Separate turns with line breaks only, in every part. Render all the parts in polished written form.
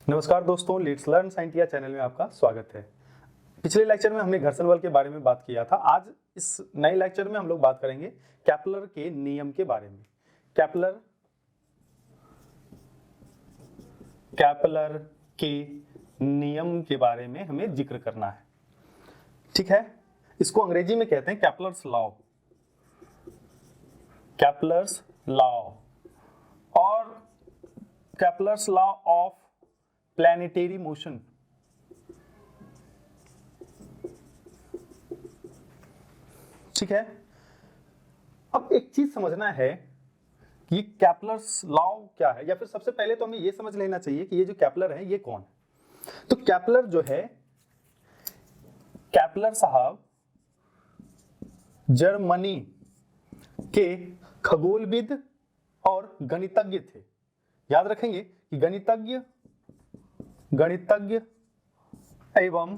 नमस्कार दोस्तों, let's learn scientia channel में आपका स्वागत है। पिछले लेक्चर में हमने घर्षण बल के बारे में बात किया था। आज इस नए लेक्चर में हम लोग बात करेंगे केपलर के नियम के बारे में। केपलर के नियम के बारे में हमें जिक्र करना है, ठीक है। इसको अंग्रेजी में कहते हैं केपलर्स लॉ, केपलर्स लॉ और Kepler's law of planetary motion. ठीक है। अब एक चीज समझना है कि ये केपलर्स लॉ क्या है, या फिर सबसे पहले तो हमें ये समझ लेना चाहिए कि ये जो केपलर है ये कौन है। तो केपलर जो है, केपलर साहब जर्मनी के खगोलविद और गणितज्ञ थे। याद रखेंगे कि गणितज्ञ एवं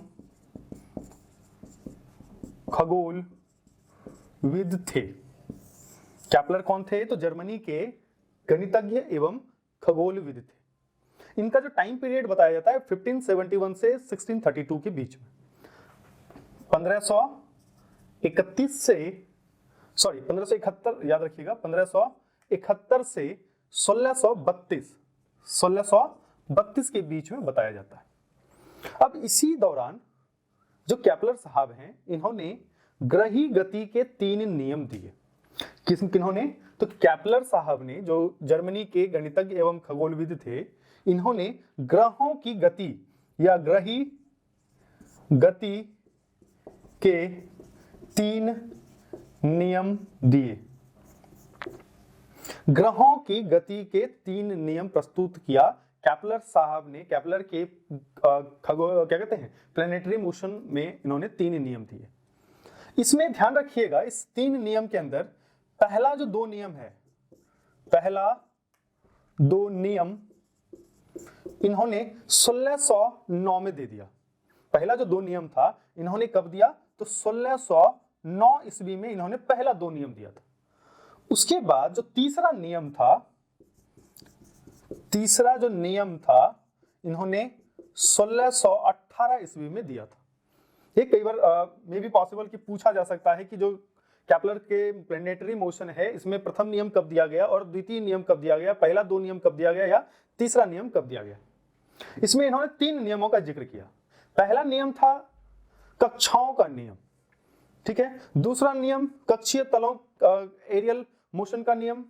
खगोलविद थे। केपलर कौन थे? तो जर्मनी के गणितज्ञ एवं खगोलविद थे। इनका जो टाइम पीरियड बताया जाता है 1571 से 1632 के बीच में। 1571 याद रखिएगा, 1571 से 1632 के बीच में बताया जाता है। अब इसी दौरान जो केपलर साहब हैं, इन्होंने ग्रही गति के 3 नियम दिए। किन्होंने? तो केपलर साहब ने, जो जर्मनी के गणितज्ञ एवं खगोलविद थे, इन्होंने ग्रहों की गति या ग्रही गति के 3 नियम दिए। ग्रहों की गति के 3 नियम प्रस्तुत किया केपलर साहब ने। केपलर के क्या कहते हैं, प्लैनेटरी मोशन में इन्होंने 3 नियम दिए। इसमें ध्यान रखिएगा, इस 3 नियम के अंदर पहला जो 2 नियम है, पहला 2 नियम इन्होंने 1609 में दे दिया। पहला जो 2 नियम था इन्होंने कब दिया? तो 1609 ईस्वी में इन्होंने पहला 2 नियम दिया था। उसके बाद जो तीसरा जो नियम था इन्होंने 1618 ईस्वी में दिया था। ये कई बार मे बी पॉसिबल कि पूछा जा सकता है कि जो केपलर के प्लैनेटरी मोशन है, इसमें प्रथम नियम कब दिया गया और द्वितीय नियम कब दिया गया, पहला 2 नियम कब दिया गया या तीसरा नियम कब दिया गया। इसमें इन्होंने 3 नियमों का जिक्र किया। पहला नियम था कक्षाओं का नियम, ठीक है। दूसरा नियम कक्षीय तलों एरियल मोशन का नियम।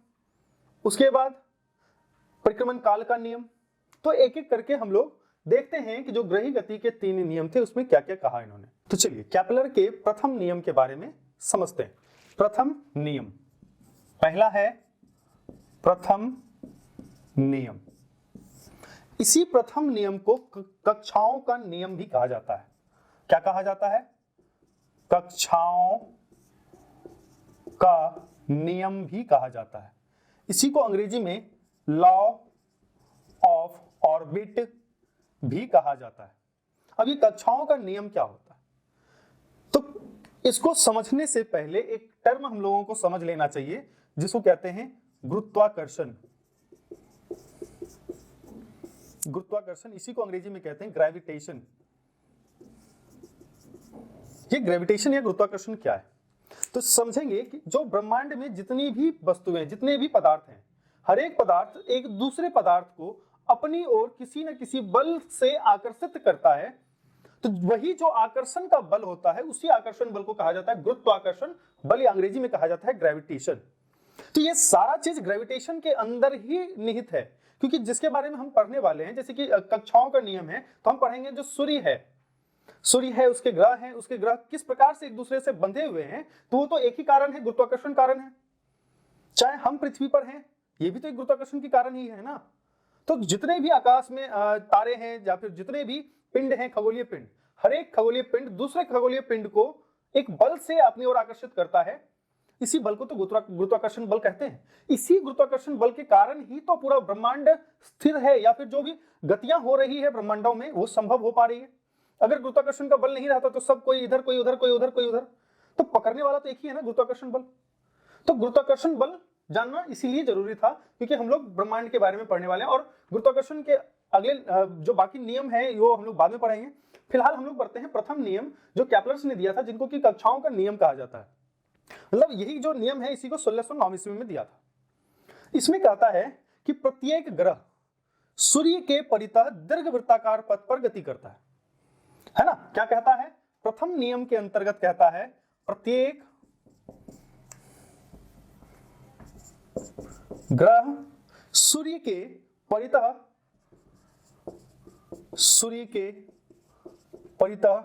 उसके बाद परिक्रमण काल का नियम। तो एक एक करके हम लोग देखते हैं कि जो ग्रही गति के 3 नियम थे उसमें क्या क्या कहा इन्होंने। तो चलिए केपलर के प्रथम नियम के बारे में समझते हैं। प्रथम नियम, पहला है प्रथम नियम। इसी प्रथम नियम को कक्षाओं का नियम भी कहा जाता है। क्या कहा जाता है? कक्षाओं का नियम भी कहा जाता है। इसी को अंग्रेजी में लॉ ऑफ ऑर्बिट भी कहा जाता है। अब ये कक्षाओं का नियम क्या होता है? तो इसको समझने से पहले एक टर्म हम लोगों को समझ लेना चाहिए जिसको कहते हैं गुरुत्वाकर्षण। गुरुत्वाकर्षण, इसी को अंग्रेजी में कहते हैं ग्रेविटेशन। ये ग्रेविटेशन या गुरुत्वाकर्षण क्या है? तो समझेंगे कि जो ब्रह्मांड में जितनी भी वस्तुएं, जितने भी पदार्थ हैं, हर एक पदार्थ एक दूसरे पदार्थ को अपनी ओर किसी न किसी बल से आकर्षित करता है। तो वही जो आकर्षण का बल होता है, उसी आकर्षण बल को कहा जाता है गुरुत्वाकर्षण बल, या अंग्रेजी में कहा जाता है ग्रेविटेशन। तो ये सारा चीज ग्रेविटेशन के अंदर ही निहित है, क्योंकि जिसके बारे में हम पढ़ने वाले हैं, जैसे कि कक्षाओं का नियम है, तो हम पढ़ेंगे जो सूर्य है, उसके ग्रह हैं, उसके ग्रह किस प्रकार से एक दूसरे से बंधे हुए हैं, तो वो तो एक ही कारण है, गुरुत्वाकर्षण कारण है। चाहे हम पृथ्वी पर हैं, ये भी तो एक गुरुत्वाकर्षण के कारण ही है ना। तो जितने भी आकाश में तारे हैं या फिर जितने भी पिंड हैं, खगोलीय पिंड, हर एक खगोलीय पिंड दूसरे खगोलीय पिंड को एक बल से अपनी ओर आकर्षित करता है। इसी बल को तो गुरुत्वाकर्षण बल कहते हैं। इसी गुरुत्वाकर्षण बल के कारण ही तो पूरा ब्रह्मांड स्थिर है, या फिर जो भी गतियां हो रही है ब्रह्मांडों में वो संभव हो पा रही है। अगर गुरुत्वाकर्षण का बल नहीं रहता तो सब कोई इधर, कोई उधर, कोई उधर, कोई उधर, तो पकड़ने वाला तो एक ही है ना, गुरुत्वाकर्षण बल। तो गुरुत्वाकर्षण बल जानना इसीलिए जरूरी था क्योंकि हम लोग ब्रह्मांड के बारे में पढ़ने वाले हैं और गुरुत्वाकर्षण के अगले जो बाकी नियम है वो हम लोग बाद में पढ़ेंगे। फिलहाल हम लोग पढ़ते हैं प्रथम नियम जो कैपलर्स ने दिया था, जिनको कि कक्षाओं का नियम कहा जाता है। मतलब यही जो नियम है इसी को 1609 ईस्वी में दिया था। इसमें कहता है कि प्रत्येक ग्रह सूर्य के परितः दीर्घवृत्ताकार पथ पर गति करता है ना। क्या कहता है? प्रथम नियम के अंतर्गत कहता है प्रत्येक ग्रह सूर्य के परितः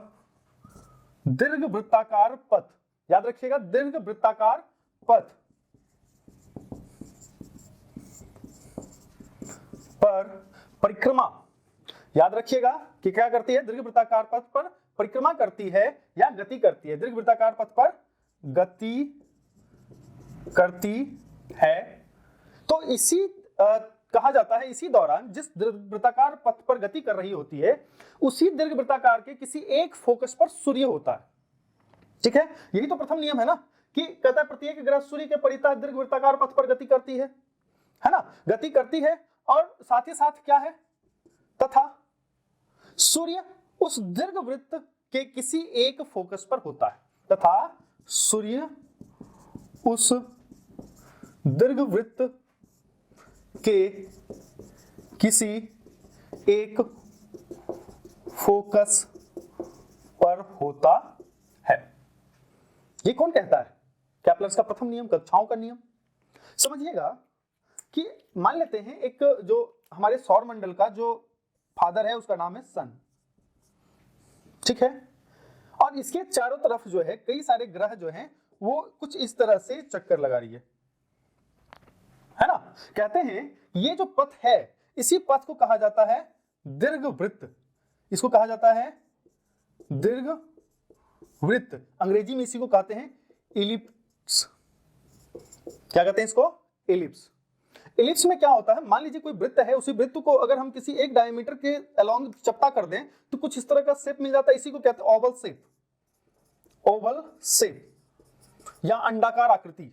दीर्घवृत्ताकार पथ, याद रखिएगा दीर्घवृत्ताकार पथ पर परिक्रमा, याद रखिएगा कि क्या करती है? दीर्घवृत्ताकार पथ पर परिक्रमा करती है या गति करती है। दीर्घवृत्ताकार पथ पर गति करती है। तो इसी कहा जाता है, इसी दौरान जिस दीर्घवृत्ताकार पथ पर गति कर रही होती है उसी दीर्घवृत्ताकार के किसी एक फोकस पर सूर्य होता है। ठीक है, यही तो प्रथम नियम है ना, कि कहता है प्रत्येक ग्रह सूर्य के परितः दीर्घवृत्ताकार पथ पर गति करती है ना, गति करती है। और साथ ही साथ क्या है? तथा सूर्य उस दीर्घवृत्त के किसी एक फोकस पर होता है, तथा सूर्य उस दीर्घवृत्त के किसी एक फोकस पर होता है। ये कौन कहता है? कैपलर्स का प्रथम नियम, कक्षाओं का नियम। समझिएगा कि मान लेते हैं एक जो हमारे सौर मंडल का जो फादर है उसका नाम है सन, ठीक है, और इसके चारों तरफ जो है कई सारे ग्रह जो हैं वो कुछ इस तरह से चक्कर लगा रही है ना। कहते हैं ये जो पथ है इसी पथ को कहा जाता है दीर्घवृत्त, इसको कहा जाता है दीर्घवृत्त। अंग्रेजी में इसी को कहते हैं इलिप्स। क्या कहते हैं इसको? इलिप्स। इलिप्स में क्या होता है? मान लीजिए कोई वृत्त है, उसी वृत्त को अगर हम किसी एक डायमीटर के अलोंग चपटा कर दें तो कुछ इस तरह का शेप मिल जाता है। इसी को कहते हैं ओवल शेप, ओवल शेप या अंडाकार आकृति,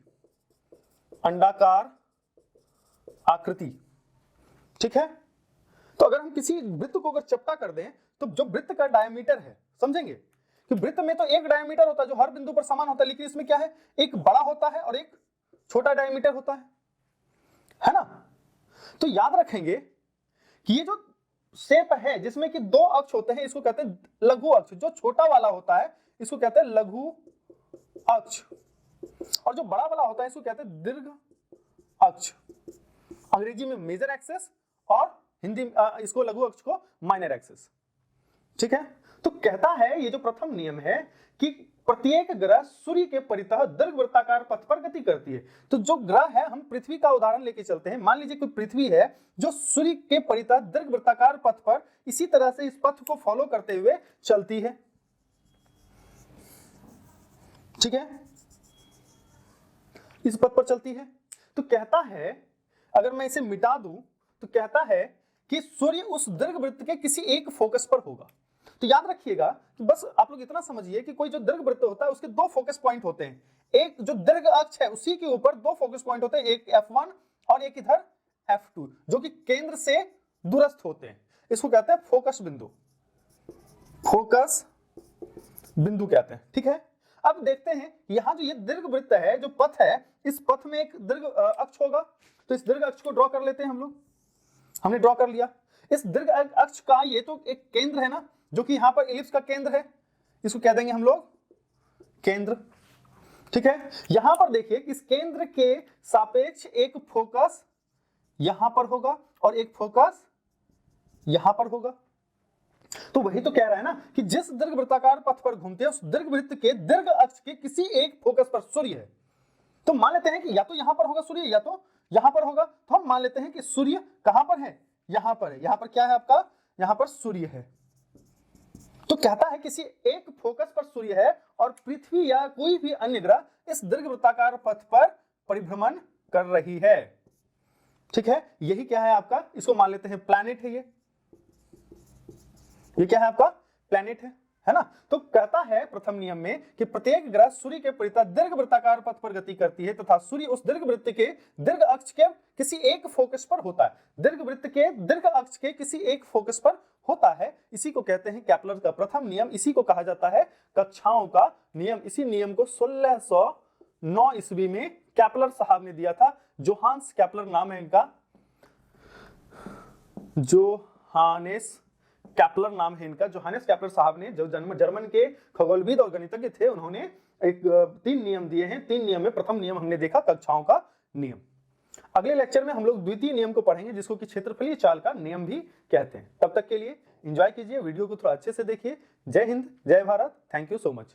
अंडाकार आकृति। ठीक है, तो अगर हम किसी वृत्त को अगर चपटा कर दें तो जो वृत्त का डायमीटर है, समझेंगे कि वृत्त में तो एक डायमीटर होता है जो हर बिंदु पर समान होता है, लेकिन इसमें क्या है? एक बड़ा होता है और एक छोटा डायमीटर होता है ना। तो याद रखेंगे कि ये जो शेप है जिसमें कि दो अक्ष होते हैं इसको कहते हैं लघु अक्ष। जो छोटा वाला होता है इसको कहते हैं लघु अक्ष, और जो बड़ा वाला होता है इसको कहते हैं दीर्घ अक्ष। अंग्रेजी में मेजर एक्सेस और हिंदी इसको लघु अक्ष को माइनर एक्सेस। ठीक है, तो कहता है ये जो प्रथम नियम है कि प्रत्येक ग्रह सूर्य के परितः दीर्घवृत्ताकार पथ पर गति करती है। तो जो ग्रह है, हम पृथ्वी का उदाहरण लेके चलते हैं। मान लीजिए कोई पृथ्वी है जो सूर्य के परितः दीर्घवृत्ताकार पथ पर इसी तरह से इस पथ को फॉलो करते हुए चलती है। ठीक है, इस पथ पर चलती है। तो कहता है अगर मैं इसे मिटा दूं तो कहता है कि सूर्य उस दीर्घवृत्त के किसी एक फोकस पर होगा। तो याद रखिएगा कि बस आप लोग इतना समझिए कि कोई जो दीर्घवृत्त होता है उसके दो फोकस पॉइंट होते हैं। एक जो दीर्घ अक्ष है उसी के ऊपर दो फोकस पॉइंट होते हैं, एक F1 और एक इधर F2, जो कि केंद्र से दूरस्थ होते हैं। इसको कहते हैं फोकस बिंदु, फोकस बिंदु कहते हैं। ठीक है, अब देखते हैं यहाँ जो ये दीर्घवृत्त है, जो पथ है, इस पथ में एक दीर्घ अक्ष होगा। तो इस दीर्घ अक्ष को ड्रॉ कर लेते हैं हम लोग। हमने ड्रॉ कर लिया। इस दीर्घ अक्ष का ये तो एक केंद्र है ना, जो कि यहाँ पर इलिप्स का केंद्र है, इसको कह देंगे हम लोग केंद्र। ठीक है, यहां पर देखिए इस केंद्र के सापेक्ष एक फोकस यहां पर होगा और एक फोकस यहां पर होगा। तो वही तो कह रहा है ना कि जिस दीर्घवृत्ताकार पथ पर घूमते हैं उस दीर्घवृत्त के दीर्घ अक्ष के किसी एक फोकस पर सूर्य है। तो मान लेते हैं कि या तो यहां पर होगा सूर्य या तो यहां पर होगा। तो हम मान लेते हैं कि सूर्य कहां पर है? यहां पर है। यहां पर क्या है आपका? यहां पर सूर्य है। तो कहता है किसी एक फोकस पर सूर्य है और पृथ्वी या कोई भी अन्य ग्रह इस दीर्घवृत्ताकार पथ पर परिभ्रमण कर रही है। ठीक है, यही क्या है आपका? इसको मान लेते हैं प्लैनेट है। ये क्या है आपका? प्लैनेट है। है ना। तो कहता है प्रथम नियम में कि प्रत्येक ग्रह सूर्य के परितः दीर्घ वृत्ताकार पथ पर गति करती है तथा सूर्य उस दीर्घ वृत्त के दीर्घ अक्ष के किसी एक फोकस पर होता है। दीर्घ वृत्त के दीर्घ अक्ष के किसी एक फोकस पर होता है, इसी को कहते हैं केपलर का प्रथम नियम। इसी को कहा जाता है कक्षाओं का नियम। इसी नियम को 1609 ईस्वी में केपलर साहब ने दिया था। जोहान्स केपलर नाम है इनका, जोहानेस केपलर नाम है इनका। जोहानेस केपलर साहब ने, जो जर्मन के खगोलविद और गणितज्ञ थे, उन्होंने एक 3 नियम दिए हैं। 3 नियम में प्रथम नियम हमने देखा कक्षाओं का नियम। अगले लेक्चर में हम लोग द्वितीय नियम को पढ़ेंगे, जिसको कि क्षेत्रफलीय चाल का नियम भी कहते हैं। तब तक के लिए एंजॉय कीजिए, वीडियो को थोड़ा अच्छे से देखिए। जय हिंद, जय Bharat, thank you so much.